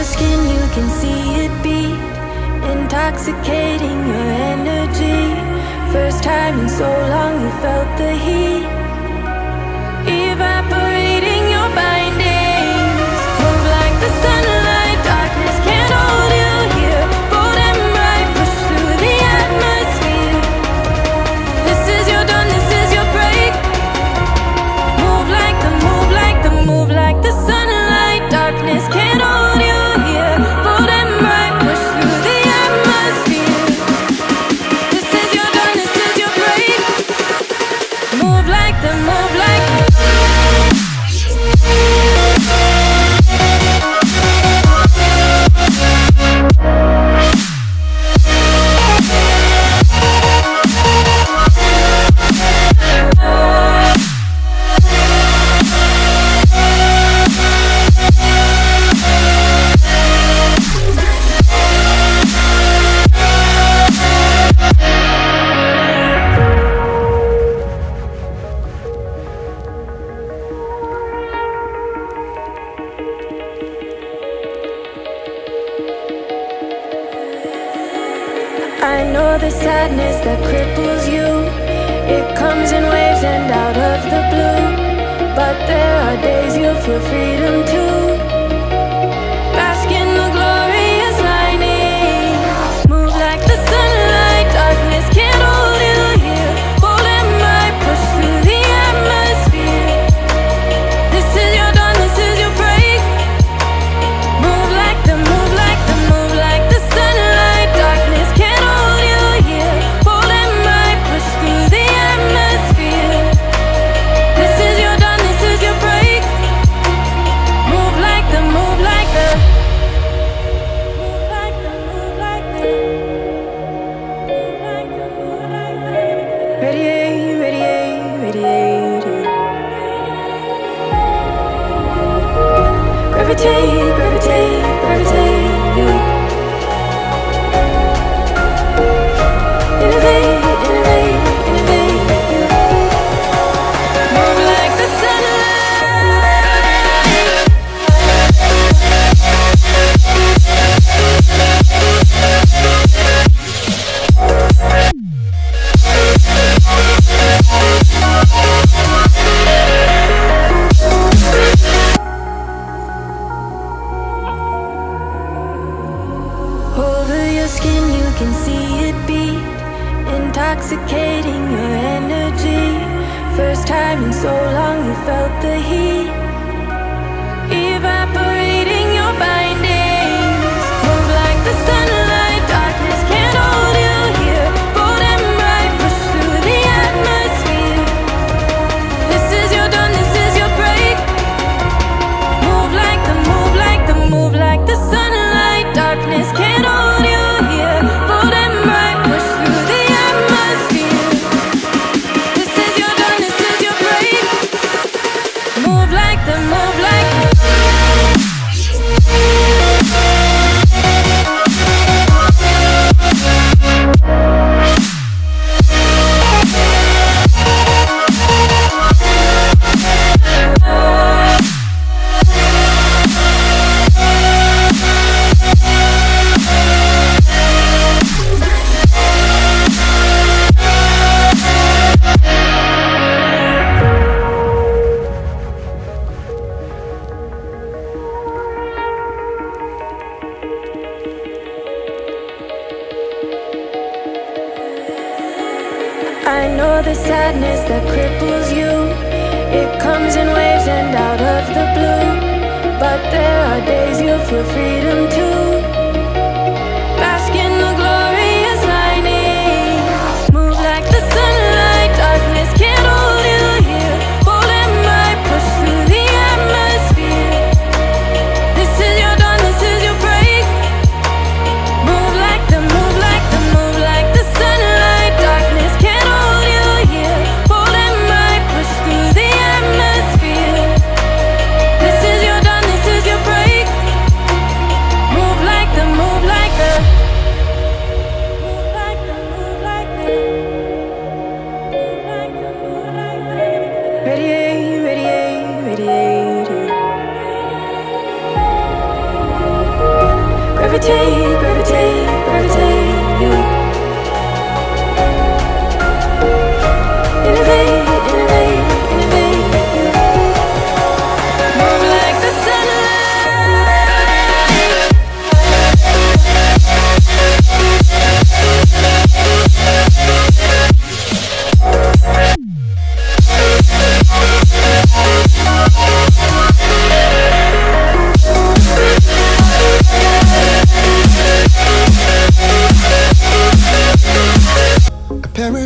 your skin, you can see it beat, intoxicating your energy. First time in so long you felt the heat, evaporating your bindings. Move like the sunlight, darkness can't hold you here. Bold and bright, push through the atmosphere. This is your dawn, this is your break. Move like the, move like the, move like the sunlight, darkness can't hold you here. Bold and bright, push through the atmosphere. This is your dawn, this is your break. Move like the, move like the. I know the sadness that cripples you, it comes in waves and out of the blue. But there are days you feel freedom too. Bask in the glorious lightning. Move like the sunlight, darkness can't hold you here. Bold and bright, push through the atmosphere. This is your dawn, this is your break. Move like the, move like the, move like the sunlight, darkness can't hold you here. Bold and bright, push through the atmosphere. This is your dawn, this is your break. Move like the, move like the, move like the, move like the, move like the, move like the. Radiate, radiate, radiate. Gravitate, gravitate, gravitate. Innovate, innovate, innovate. Move like the over your skin, you can see it beat, intoxicating your energy. First time in so long you felt the heat, evaporating your bindings. Move like the sunlight, darkness can't hold you here. Bold and bright, push through the atmosphere. This is your dawn, this is your break. Move like the, move like the, move like the sunlight, darkness can't hold you here. Bold and bright, push through the atmosphere. This is your dawn, this is your break. Move like the, move like the. I know the sadness that cripples you, it comes in waves and out of the blue. But there are days you feel freedom too. Bask in the glorious lightning. Move like the sunlight, darkness can't hold you here. Bold and bright, push through the atmosphere. This is your dawn, this is your break. Move like the, move like the, move like the sunlight, darkness can't hold you here. Bold and bright, push through the atmosphere. This is your dawn, this is your break.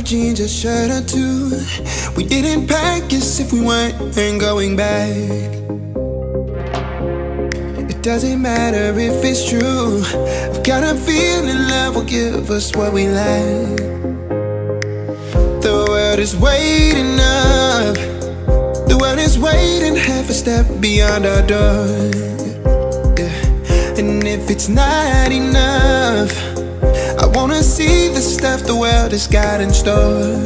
Jeans, a shirt or two. We didn't pack as if we weren't going back. It doesn't matter if it's true. I've got a feeling love will give us what we lack. The world is waiting up. The world is waiting half a step beyond our door. Yeah. And if it's not enough, I wanna see the stuff the world has got in store.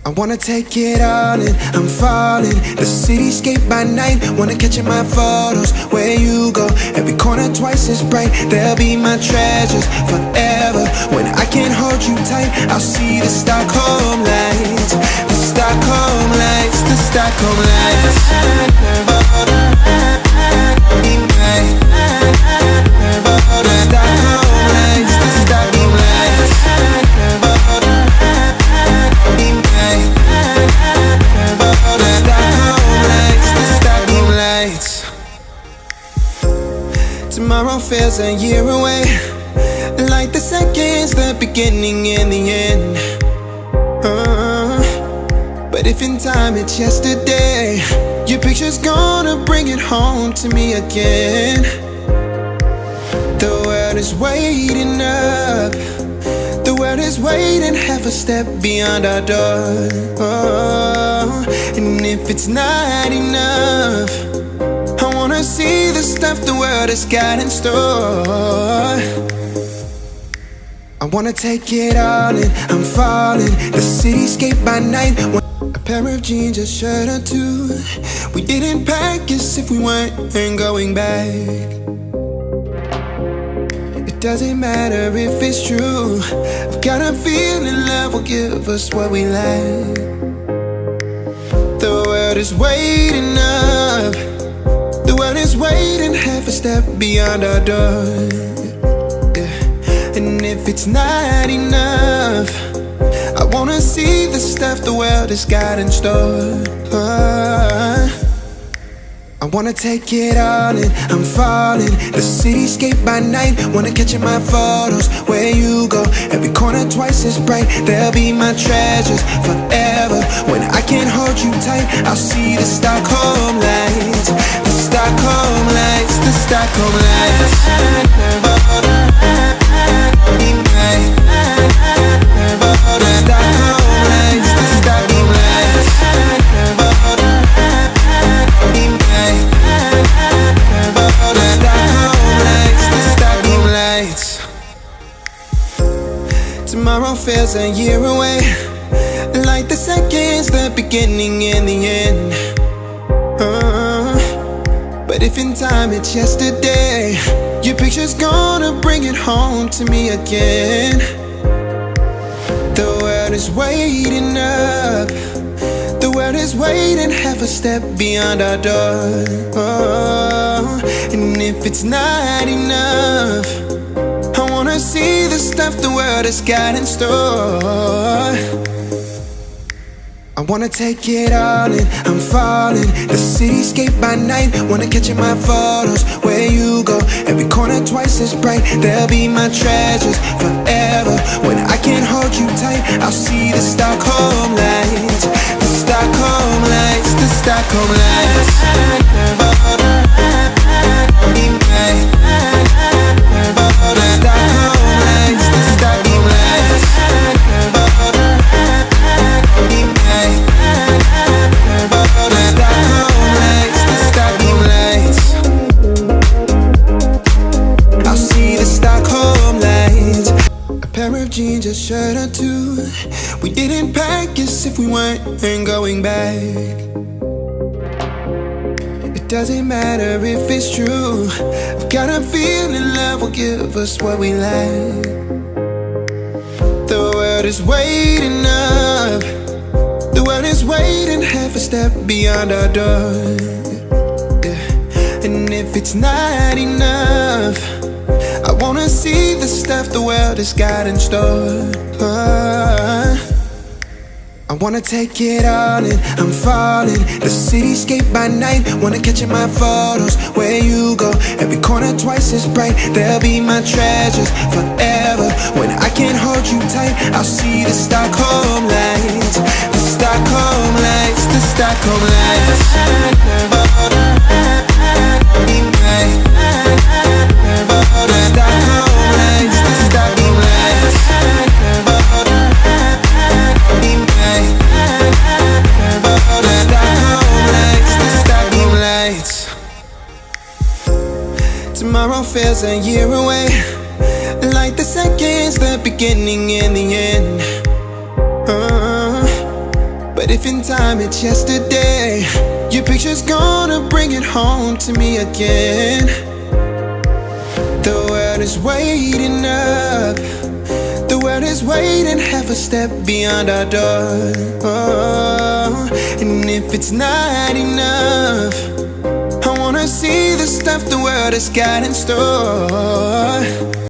I wanna take it all in, I'm falling. The cityscape by night, wanna catch in my photos. Where you go, every corner twice as bright. They'll be my treasures forever. When I can't hold you tight, I'll see the Stockholm lights. The Stockholm lights, the Stockholm lights. Tomorrow feels a year away, like the seconds, the beginning and the end. But if in time it's yesterday, your picture's gonna bring it home to me again. The world is waiting up. The world is waiting half a step beyond our door. And if it's not enough, I wanna see the stuff the world has got in store. I wanna take it all in, I'm falling. The cityscape by night, a pair of jeans, a shirt or two. We didn't pack as if we weren't going back. It doesn't matter if it's true. I've got a feeling love will give us what we lack. The world is waiting up. The world is waiting half a step beyond our door. Yeah. And if it's not enough, I wanna see the stuff the world has got in store. I wanna take it all in, I'm falling. The cityscape by night, wanna catch in my photos. Where you go, every corner twice as bright. They'll be my treasures forever. When I can't hold you tight, I'll see the Stockholm lights. The Stockholm lights, the Stockholm lights. Tomorrow feels a year away, like the seconds, the beginning and the end. But if in time it's yesterday, your picture's gonna bring it home to me again. The world is waiting up. The world is waiting half a step beyond our door. And if it's not enough, I wanna see the stuff the world has got in store. I wanna take it all in, I'm falling. The cityscape by night, wanna catch in my photos. Where you go, every corner twice as bright. They'll be my treasures forever. When I can't hold you tight, I'll see the Stockholm lights. The Stockholm lights, the Stockholm lights. Jeans, a shirt or two. We didn't pack as if we weren't going back. It It doesn't matter if it's true. I've got a feeling love will give us what we like. The world is waiting up. The world is waiting half a step beyond our door. Yeah. And if it's not enough, I wanna see the stuff the world has got in store. I wanna take it all in, I'm falling. The cityscape by night, wanna catch in my photos. Where you go, every corner twice as bright. They'll be my treasures forever. When I can't hold you tight, I'll see the Stockholm lights. The Stockholm lights, the Stockholm lights. Tomorrow feels a year away, like the seconds, the beginning and the end. But if in time it's yesterday, your picture's gonna bring it home to me again. The world is waiting up. The world is waiting half a step beyond our door. And if it's not enough, I wanna see the stuff the world has got in store.